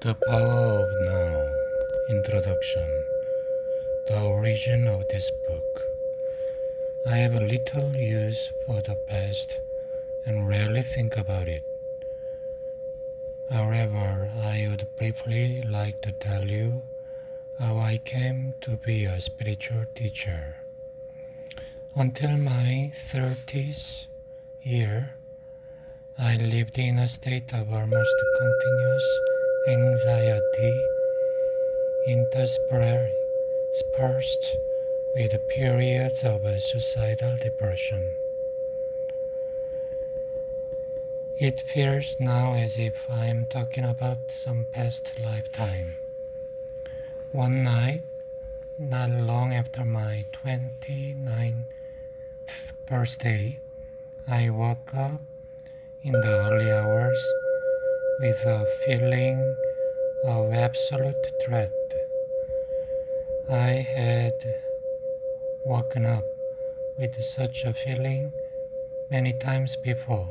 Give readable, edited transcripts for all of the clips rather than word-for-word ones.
The Power of Now. Introduction. The origin of this book. I have little use for the past and rarely think about it. However, I would briefly like to tell you how I came to be a spiritual teacher. Until my 30th year, I lived in a state of almost continuous anxiety, interspersed with periods of suicidal depression. It feels now as if I am talking about some past lifetime. One night, not long after my 29th birthday, I woke up in the early hours with a feeling of absolute dread. I had woken up with such a feeling many times before,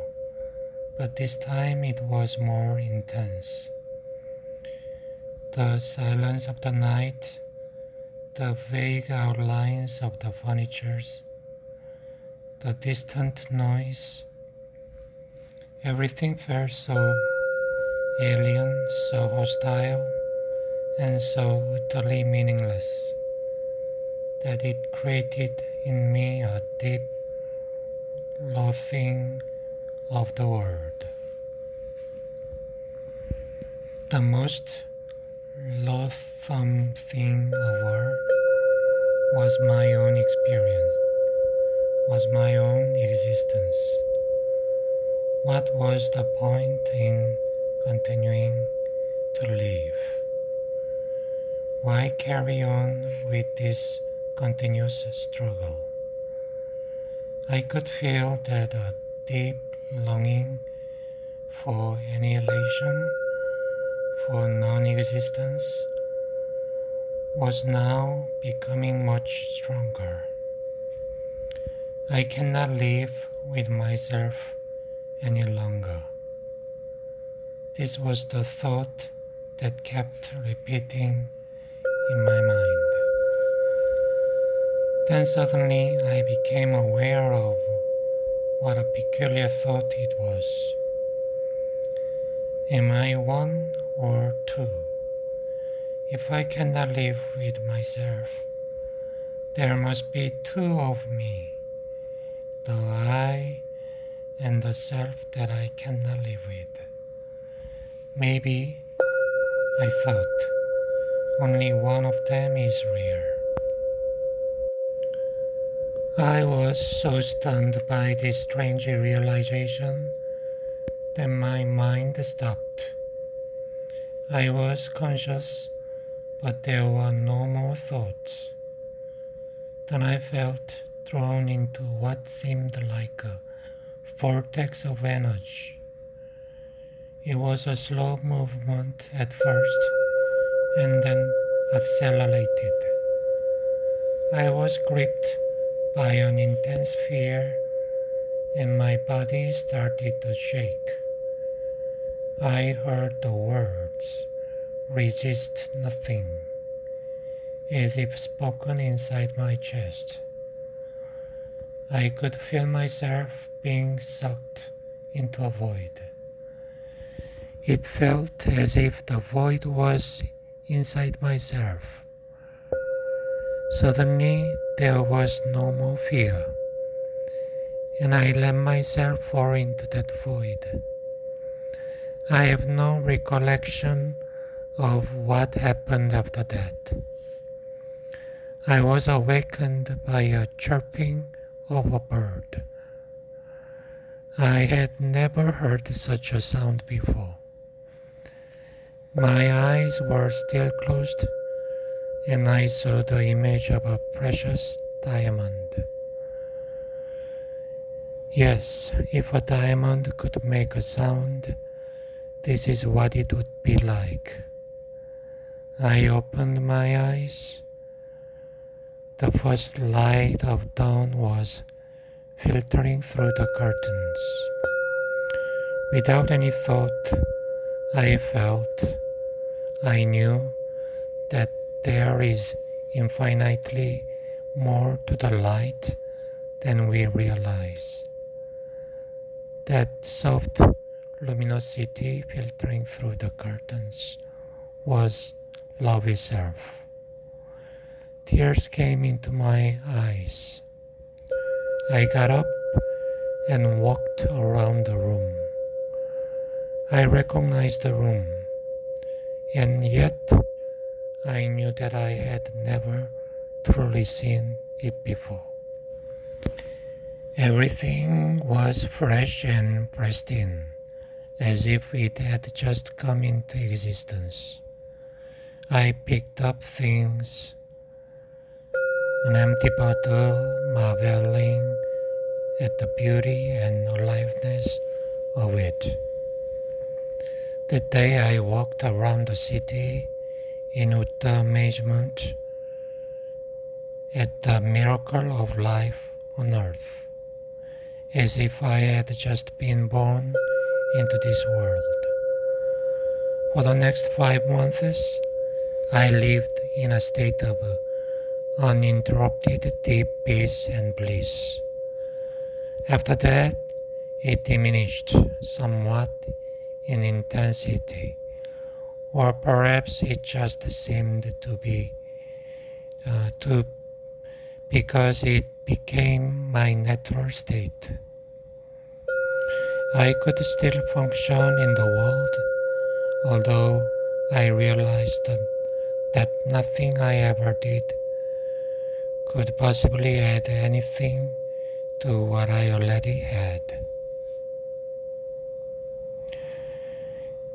but this time it was more intense. The silence of the night, the vague outlines of the furnitures, the distant noise, everything felt so alien, so hostile, and so utterly meaningless that it created in me a deep loathing of the world. The most loathsome thing of all was my own experience, was my own existence. What was the point in continuing to live? Why carry on with this continuous struggle? I could feel that a deep longing for annihilation, for non-existence, was now becoming much stronger. I cannot live with myself any longer. This was the thought that kept repeating in my mind. Then suddenly I became aware of what a peculiar thought it was. Am I one or two? If I cannot live with myself, there must be two of me, the I and the self that I cannot live with. Maybe, I thought, only one of them is real. I was so stunned by this strange realization that my mind stopped. I was conscious, but there were no more thoughts. Then I felt drawn into what seemed like a vortex of energy. It was a slow movement at first, and then accelerated. I was gripped by an intense fear, and my body started to shake. I heard the words, "Resist nothing," as if spoken inside my chest. I could feel myself being sucked into a void. It felt as if the void was inside myself. Suddenly, there was no more fear, and I let myself fall into that void. I have no recollection of what happened after that. I was awakened by a chirping of a bird. I had never heard such a sound before. My eyes were still closed, and I saw the image of a precious diamond. Yes, if a diamond could make a sound, this is what it would be like. I opened my eyes. The first light of dawn was filtering through the curtains. Without any thought, I felt I knew that there is infinitely more to the light than we realize. That soft luminosity filtering through the curtains was love itself. Tears came into my eyes. I got up and walked around the room. I recognized the room, and yet I knew that I had never truly seen it before. Everything was fresh and pristine, as if it had just come into existence. I picked up things, an empty bottle, marveling at the beauty and aliveness of it. That day I walked around the city in utter amazement at the miracle of life on earth, as if I had just been born into this world. For the next 5 months, I lived in a state of uninterrupted deep peace and bliss. After that, it diminished somewhat in intensity, or perhaps it just seemed to be because it became my natural state. I could still function in the world, although I realized that nothing I ever did could possibly add anything to what I already had.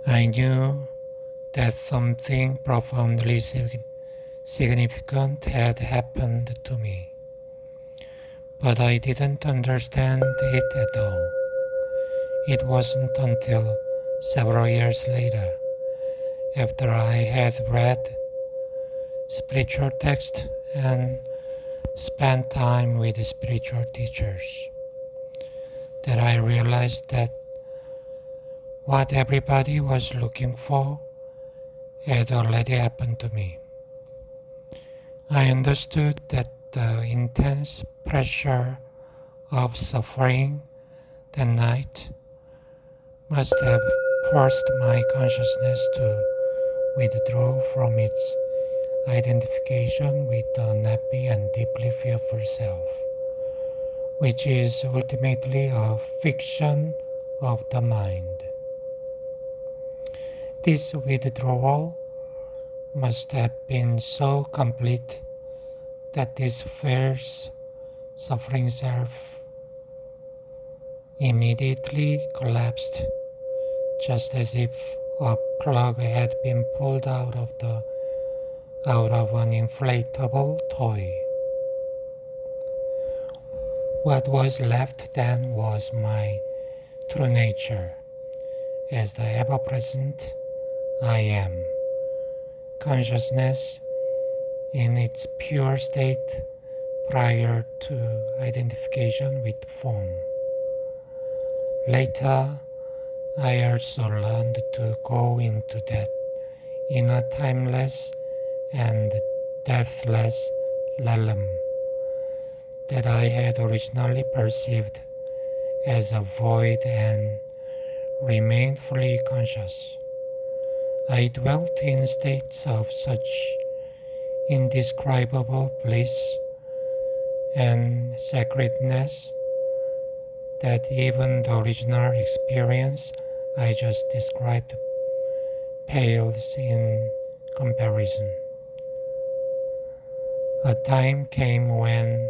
I knew that something profoundly significant had happened to me, but I didn't understand it at all. It wasn't until several years later, after I had read spiritual texts and spent time with spiritual teachers, that I realized that what everybody was looking for had already happened to me. I understood that the intense pressure of suffering that night must have forced my consciousness to withdraw from its identification with the unhappy and deeply fearful self, which is ultimately a fiction of the mind. This withdrawal must have been so complete that this fierce, suffering self immediately collapsed, just as if a plug had been pulled out of an inflatable toy. What was left then was my true nature, as the ever-present I am, consciousness in its pure state prior to identification with form. Later, I also learned to go into that inner timeless and deathless realm that I had originally perceived as a void and remained fully conscious. I dwelt in states of such indescribable bliss and sacredness that even the original experience I just described pales in comparison. A time came when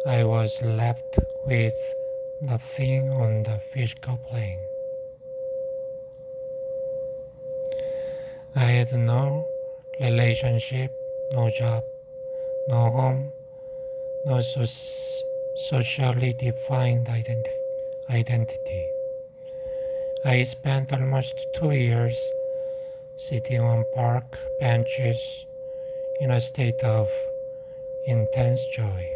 I was left with nothing on the physical plane. I had no relationship, no job, no home, no socially defined identity. I spent almost 2 years sitting on park benches in a state of intense joy.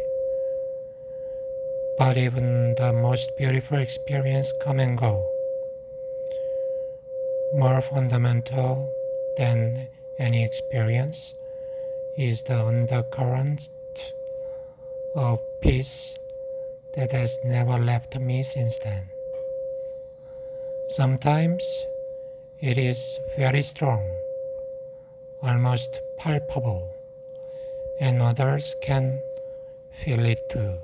But even the most beautiful experience come and go. More fundamental than any experience is the undercurrent of peace that has never left me since then. Sometimes it is very strong, almost palpable, and others can feel it too.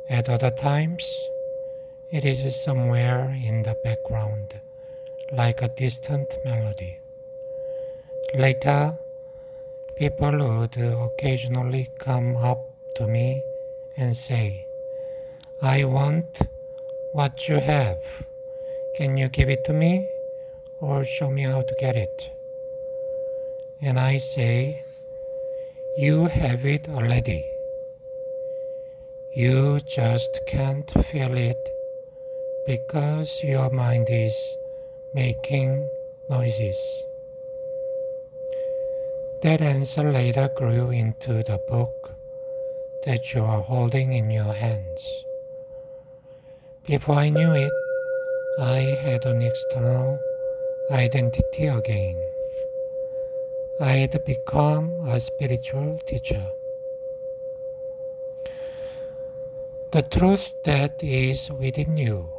At other times, it is somewhere in the background, like a distant melody. Later, people would occasionally come up to me and say, "I want what you have. Can you give it to me or show me how to get it?" And I say, "You have it already. You just can't feel it because your mind is making noises." That answer later grew into the book that you are holding in your hands. Before I knew it, I had an external identity again. I had become a spiritual teacher. The truth that is within you.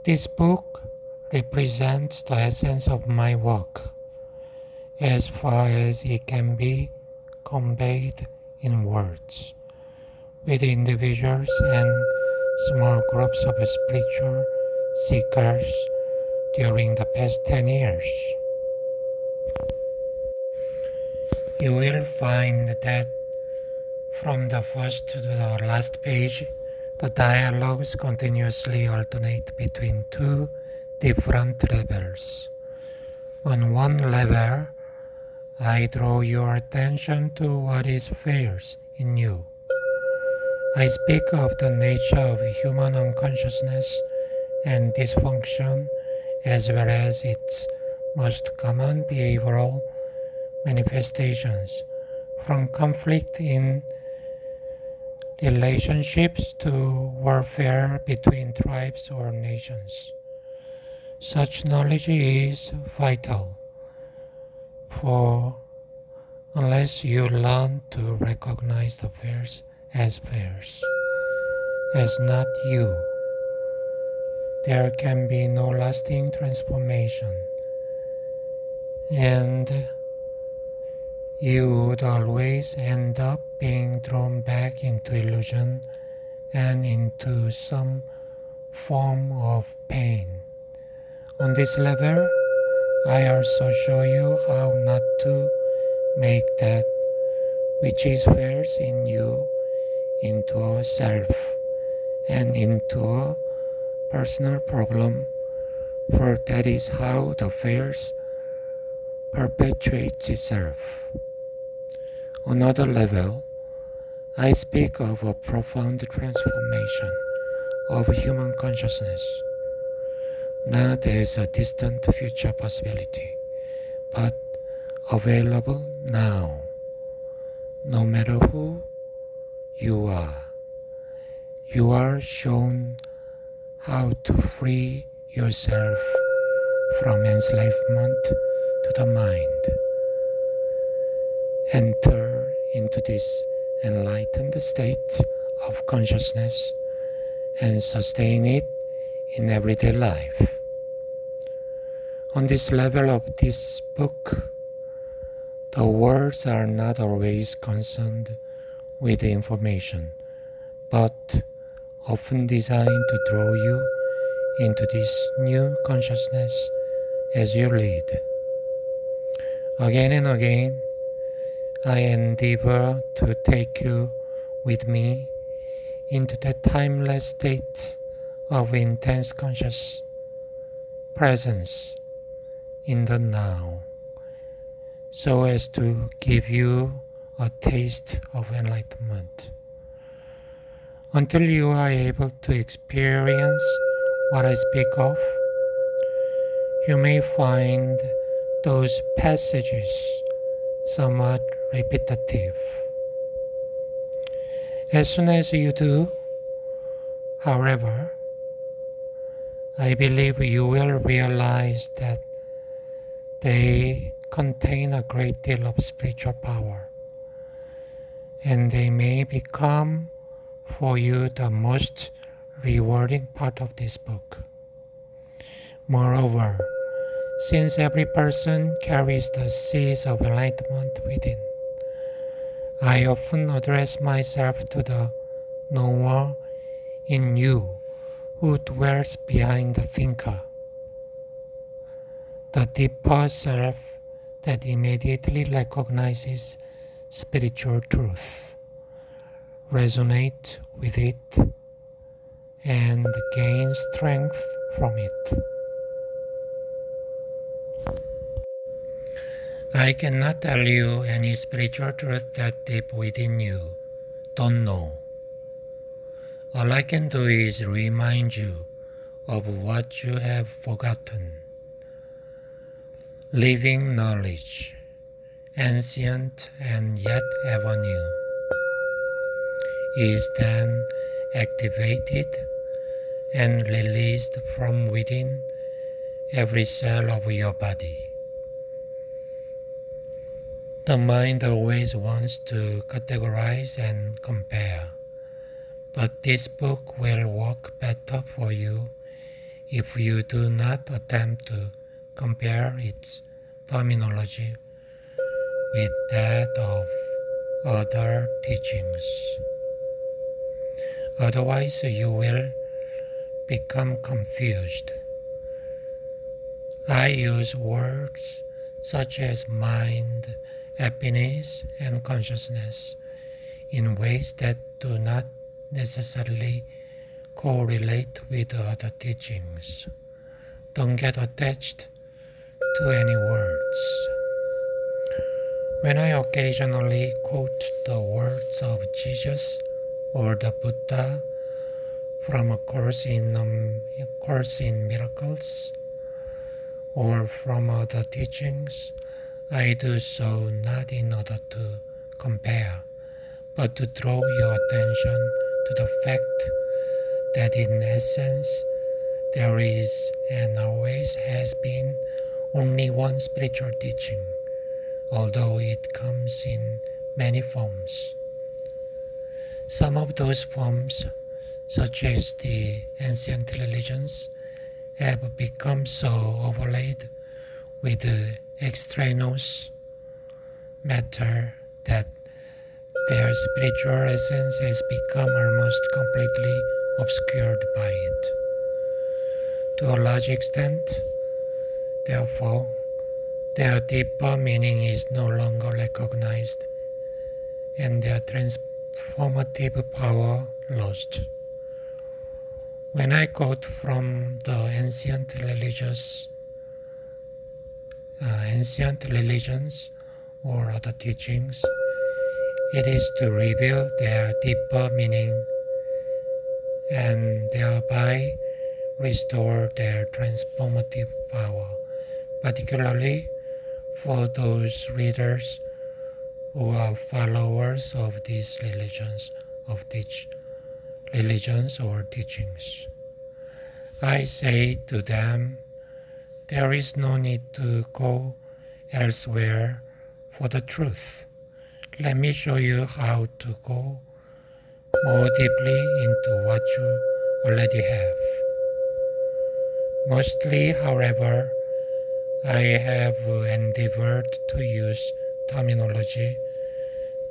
This book represents the essence of my work, as far as it can be conveyed in words, with individuals and small groups of spiritual seekers during the past 10 years. You will find that from the first to the last page, the dialogues continuously alternate between two different levels. On one level, I draw your attention to what is fierce in you. I speak of the nature of human unconsciousness and dysfunction, as well as its most common behavioral manifestations, from conflict in relationships to warfare between tribes or nations. Such knowledge is vital, for unless you learn to recognize the fears, as not you, there can be no lasting transformation, and you would always end up being drawn back into illusion and into some form of pain. On this level, I also show you how not to make that which is fierce in you into a self and into a personal problem, for that is how the fierce perpetuates itself. On another level, I speak of a profound transformation of human consciousness, not as a distant future possibility, but available now, no matter who you are. You are shown how to free yourself from enslavement to the mind. Enter into this enlightened state of consciousness and sustain it in everyday life. On this level of this book, the words are not always concerned with the information, but often designed to draw you into this new consciousness as you read. Again and again, I endeavor to take you with me into that timeless state of intense conscious presence in the now, so as to give you a taste of enlightenment. Until you are able to experience what I speak of, you may find those passages somewhat repetitive. As soon as you do, however, I believe you will realize that They contain a great deal of spiritual power, and they may become for you the most rewarding part of this book. Moreover, since every person carries the seeds of enlightenment within, I often address myself to the knower in you who dwells behind the thinker, the deeper self that immediately recognizes spiritual truth, resonate with it, and gain strength from it. I cannot tell you any spiritual truth that deep within you don't know. All I can do is remind you of what you have forgotten. Living knowledge, ancient and yet ever new, is then activated and released from within every cell of your body. The mind always wants to categorize and compare, but this book will work better for you if you do not attempt to compare its terminology with that of other teachings. Otherwise, you will become confused. I use words such as mind, happiness, and consciousness in ways that do not necessarily correlate with other teachings. Don't get attached to any words. When I occasionally quote the words of Jesus or the Buddha from a Course in Miracles or from other teachings, I do so not in order to compare, but to draw your attention to the fact that in essence there is and always has been only one spiritual teaching, although it comes in many forms. Some of those forms, such as the ancient religions, have become so overlaid with extraneous matter that their spiritual essence has become almost completely obscured by it. To a large extent, therefore, their deeper meaning is no longer recognized and their transformative power lost. When I quote from the ancient religions or other teachings, it is to reveal their deeper meaning and thereby restore their transformative power, particularly for those readers who are followers of these religions or teachings. I say to them, there is no need to go elsewhere for the truth. Let me show you how to go more deeply into what you already have. Mostly, however, I have endeavored to use terminology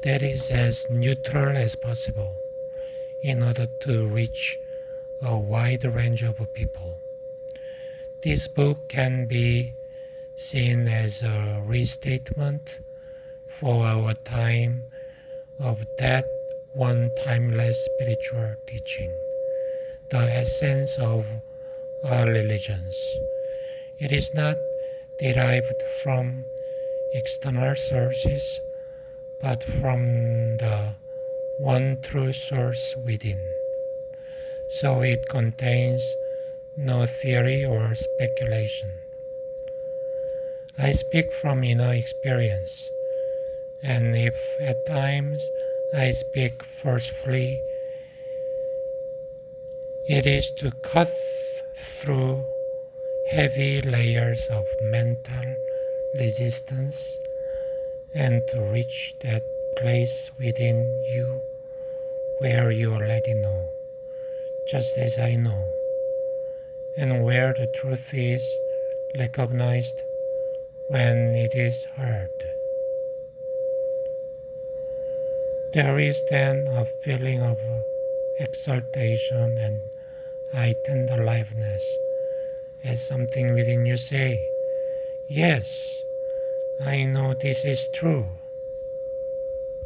that is as neutral as possible in order to reach a wide range of people. This book can be seen as a restatement for our time of that one timeless spiritual teaching, the essence of all religions. It is not derived from external sources, but from the one true source within. So it contains no theory or speculation. I speak from inner experience, and if at times I speak forcefully, it is to cut through heavy layers of mental resistance and to reach that place within you where you already know, just as I know, and where the truth is recognized when it is heard. There is then a feeling of exaltation and heightened aliveness as something within you say, yes, I know this is true.